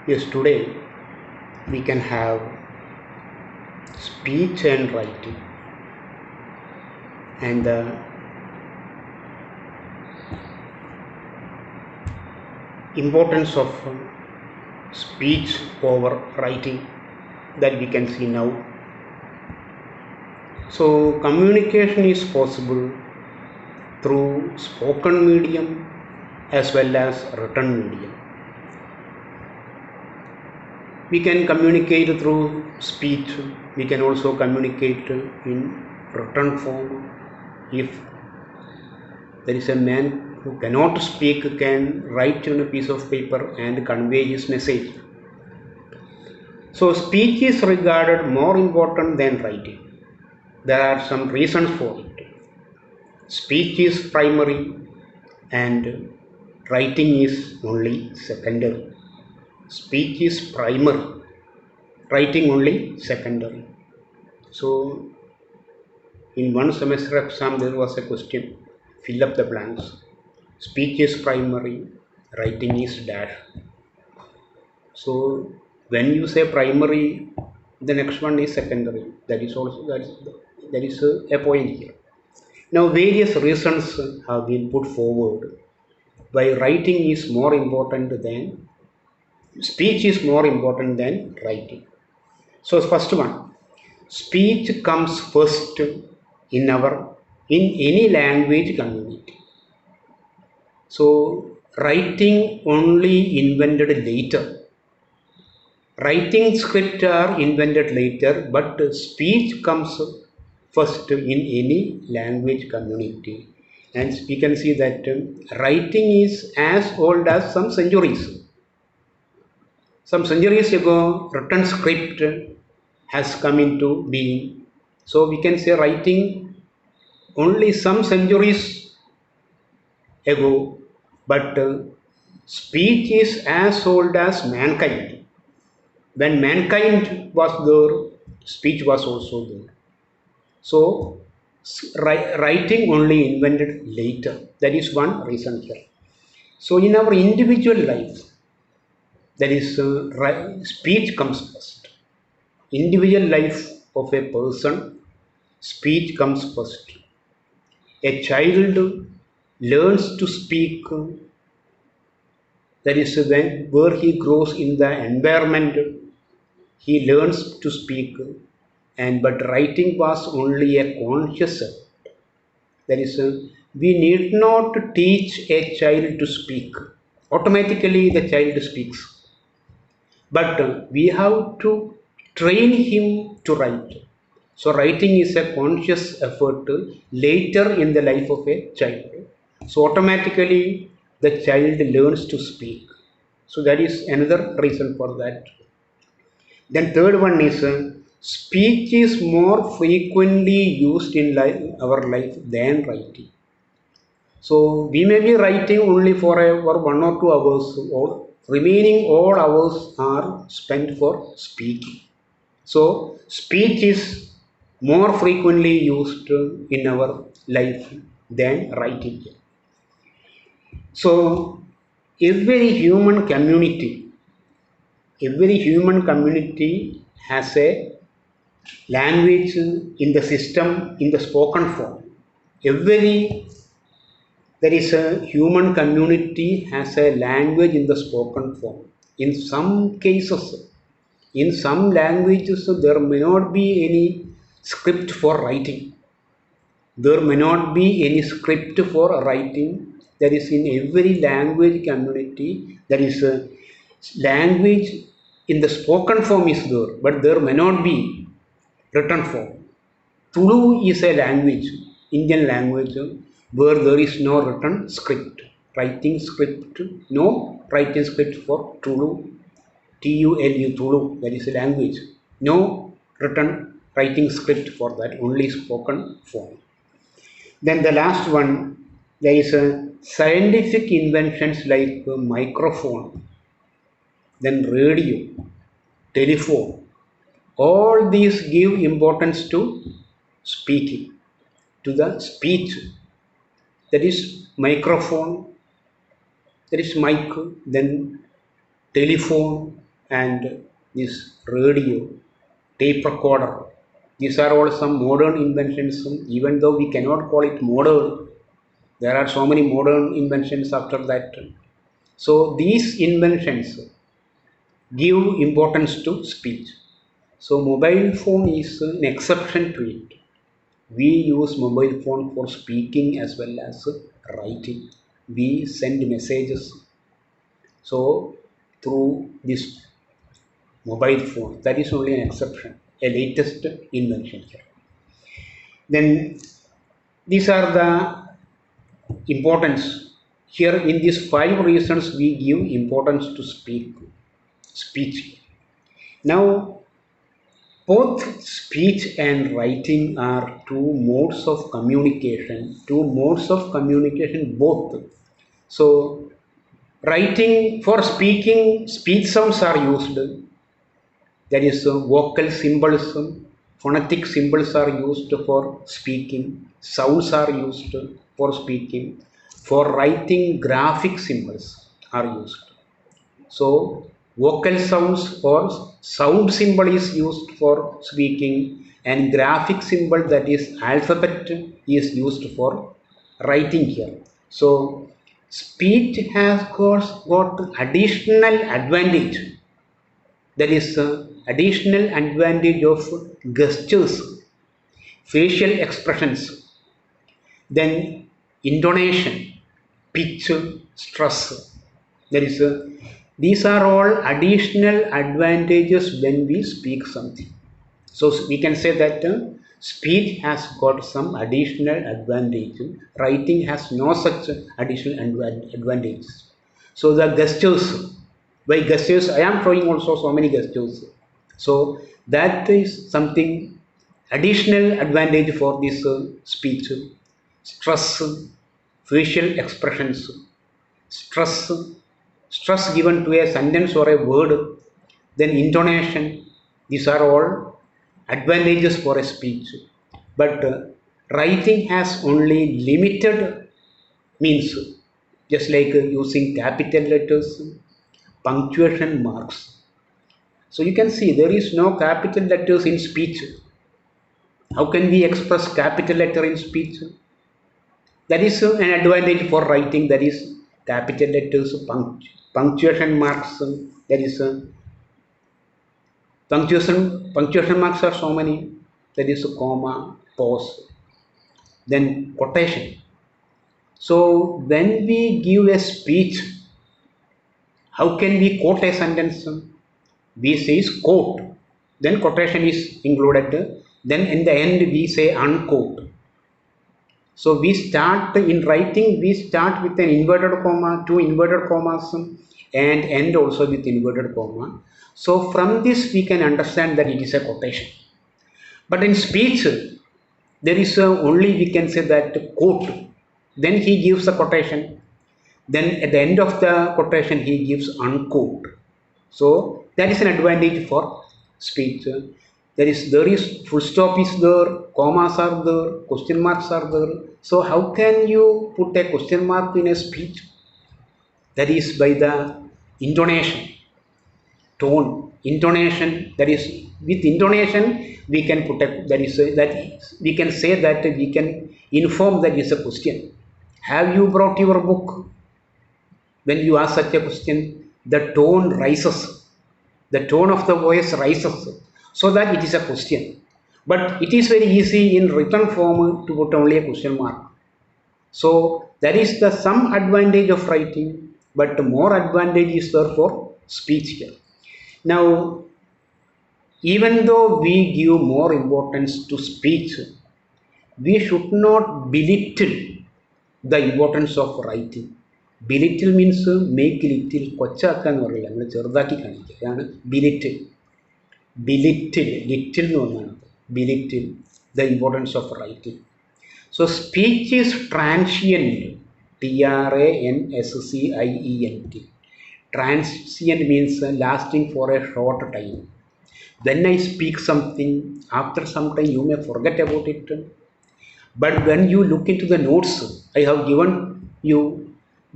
Yes, today we can have speech and writing, and the importance of speech over writing that we can see now. So, communication is possible through spoken medium as well as written medium. We can communicate through speech, we can also communicate in written form. If there is a man who cannot speak, can write on a piece of paper and convey his message. So speech is regarded more important than writing. There are some reasons for it. Speech is primary and writing is only secondary. Speech is primary, writing only secondary. So in one semester exam there was a question, fill up the blanks. Speech is primary, writing is dash. So when you say primary, the next one is secondary. That is also that is a point here. Now various reasons have been put forward why writing is more important than speech is more important than writing. So first one, speech comes first in any language community. So writing only invented later. Writing script are invented later, but speech comes first in any language community. And we can see that writing is as old as some centuries. Some centuries ago, written script has come into being. So we can say writing only some centuries ago, but speech is as old as mankind. When mankind was there, speech was also there. So writing only invented later. That is one reason here. So in our individual life, that is speech comes first. Individual life of a person, speech comes first. A child learns to speak, that is when where he grows in the environment, he learns to speak, and but writing was only a conscious effort. That is we need not to teach a child to speak, automatically the child speaks, but we have to train him to write. So writing is a conscious effort later in the life of a child. So automatically the child learns to speak. So that is another reason for that. Then third one is speech is more frequently used in our life than writing. So we may be writing only for 1 or 2 hours, or remaining all hours are spent for speaking. So speech is more frequently used in our life than writing. So every human community has a language in the system in the spoken form. Every there is a human community has a language in the spoken form. In some cases, in some languages, there may not be any script for writing. There may not be any script for writing. That is in every language community. There is a language in the spoken form is there, but there may not be written form. Tulu is a language, Indian language, where there is no written script. Writing script, no writing script for Tulu, Tulu, Tulu, that is a language. No written writing script for that, only spoken form. Then the last one, there is a scientific inventions like microphone, then radio, telephone. All these give importance to speaking, to the speech. That is microphone, that is mic, then telephone, and this radio, tape recorder. These are all some modern inventions, even though we cannot call it modern. There are so many modern inventions after that. So these inventions give importance to speech. So mobile phone is an exception to it. We use mobile phone for speaking as well as writing. We send messages. So through this mobile phone, that is only an exception, a latest invention here. Then these are the importance. Here in these 5 reasons we give importance to speech. Now both speech and writing are two modes of communication. Both. So writing for speaking, speech sounds are used. That is vocal symbols, phonetic symbols are used for speaking. Sounds are used for speaking. For writing, graphic symbols are used. So vocal sounds or sound symbol is used for speaking, and graphic symbol, that is alphabet, is used for writing here. So speech has got additional advantage, that is additional advantage of gestures, facial expressions, then intonation, pitch, stress. There is these are all additional advantages when we speak something. So we can say that speech has got some additional advantage. Writing has no such additional advantages. So the gestures, by gestures, I am showing also so many gestures. So that is something additional advantage for this speech. Stress, facial expressions, stress, stress given to a sentence or a word, then intonation. These are all advantages for a speech. But writing has only limited means, just like using capital letters, punctuation marks. So you can see there is no capital letters in speech. How can we express capital letter in speech? That is an advantage for writing, that is capital letters, punctuation marks, that is punctuation marks are so many, that is comma, pause, then quotation. So when we give a speech, how can we quote a sentence? We say quote, then quotation is included, then in the end we say unquote. So we start in writing, we start with an inverted comma, two inverted commas, and end also with inverted comma. So from this we can understand that it is a quotation. But in speech, there is only we can say that quote. Then he gives a quotation. Then at the end of the quotation he gives unquote. So that is an advantage for speech. There is full stop is there, commas are there, question marks are there. So how can you put a question mark in a speech? That is by the intonation, tone, intonation. That is with intonation we can put a, that is that we can say that we can inform that is a question. Have you brought your book? When you ask such a question, the tone rises, the tone of the voice rises, so that it is a question. But it is very easy in written form to put only a question mark. So that is the some advantage of writing, but more advantage is there for speech here. Now, even though we give more importance to speech, we should not belittle the importance of writing. Belittle means make little, കൊച്ചാക്കുക എന്ന് പറയില്ല, നമ്മൾ ചെറുതാക്കി കാണിക്കുക, അതാണ് belittle. Little എന്ന് പറഞ്ഞാണ് belittle the importance of writing. So speech is transient, transcient. Transient means lasting for a short time. When I speak something, after some time you may forget about it. But when you look into the notes I have given you,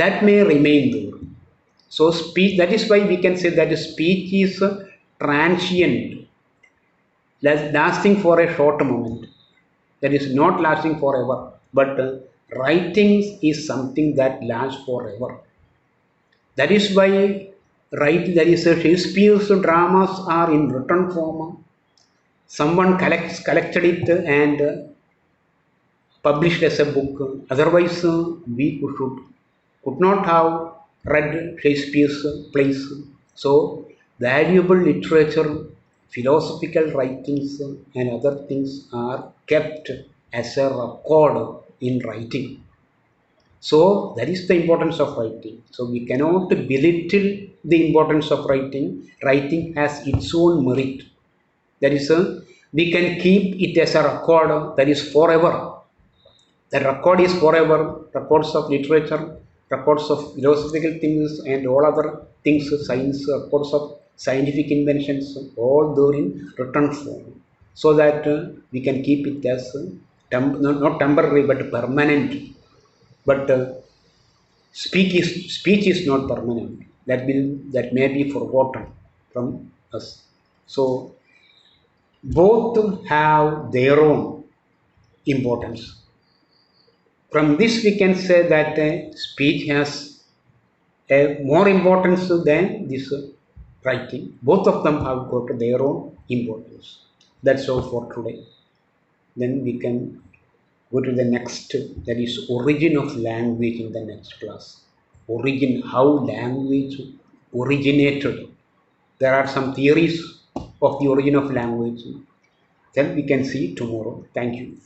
that may remain there. So speech, that is why we can say that speech is transient, lasting for a short moment. That is not lasting forever. But writing is something that lasts forever. That is why that is Shakespeare's dramas are in written form. Someone collected it and published as a book. Otherwise, we could not have read Shakespeare's plays. So, valuable literature, philosophical writings, and other things are kept as a record in writing. So, that is the importance of writing. So, we cannot belittle the importance of writing. Writing has its own merit. That is, we can keep it as a record that is forever. The record is forever. Records of literature, records of philosophical things, and all other things, science, records of scientific inventions, all there in written form. So that we can keep it as not temporary but permanent. But speech is not permanent. That may be forgotten from us. So both have their own importance. From this, we can say that speech has a more importance than this writing. Both of them have got their own importance. That's all for today. Then we can go to the next, that is origin of language in the next class. Origin, how language originated. There are some theories of the origin of language. Then we can see tomorrow. Thank you.